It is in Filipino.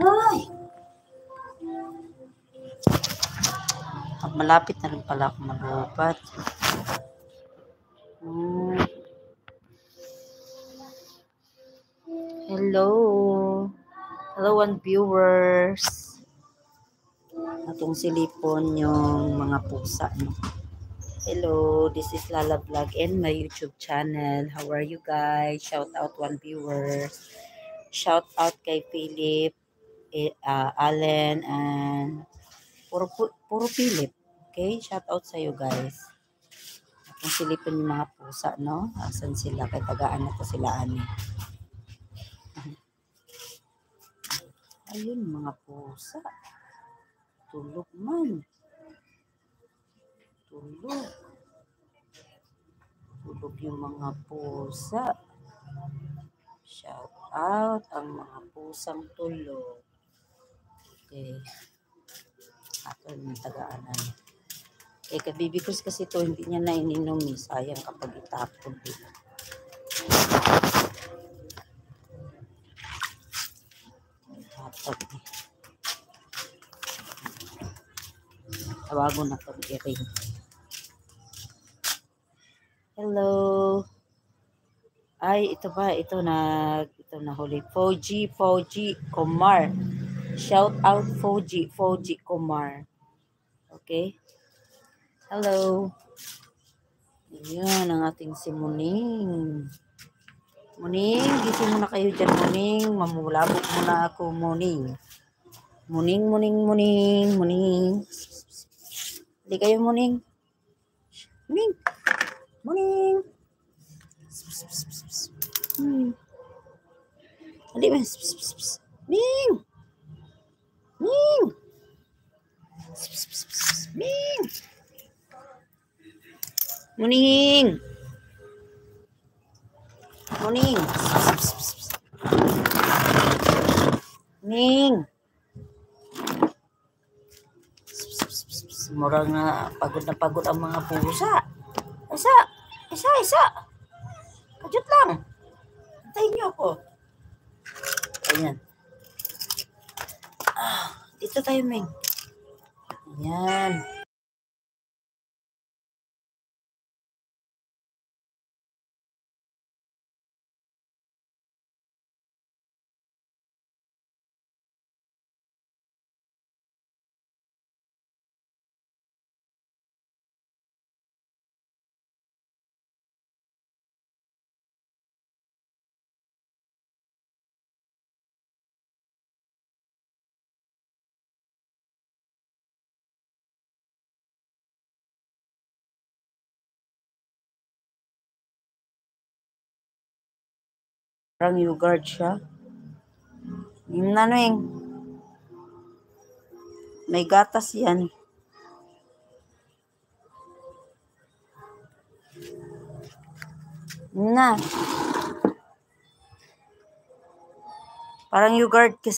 Ay! Malapit na rin pala ako malubat. Hello. Hello, one viewers. Atong silipon yung mga pusa. No? Hello, this is Lala Vlog and my YouTube channel. How are you guys? Shout out one viewers. Shout out kay Philip, Allen, and puro Philip. Okay? Shout out sa you guys. Atong silipon yung mga pusa, no? Asan sila? Kay tagaan na to sila, ani. Ayun, mga pusa. Tulog man. Tulog. Tulog yung mga pusa. Shout out ang mga pusang tulog. Okay. Ato yung tagaanan. Eh, kabibigos kasi ito, hindi niya na ininom. Sayang kapag itapon dito. Hatag eh. Tawago na ito, i-ring. Hello. Ay, ito ba? Ito na huli. Foji Kumar. Shout out Foji Kumar. Okay? Hello. Ayan ang ating si Muning. Muning, gising muna kayo dyan, Muning. Mamulabog muna ako, Muning. Muning. Hindi kayo, Muning. Muning. Hindi ba? Ming. Muning. Ning. Murang pagod na pagod ang mga pusa. Isa. Kajut lang. Antayin niyo ako. Ayan. Dito tayo, Ming. Ayan. Parang yogurt siya. Yung Ming. May gatas yan. Na. Parang yogurt kasi.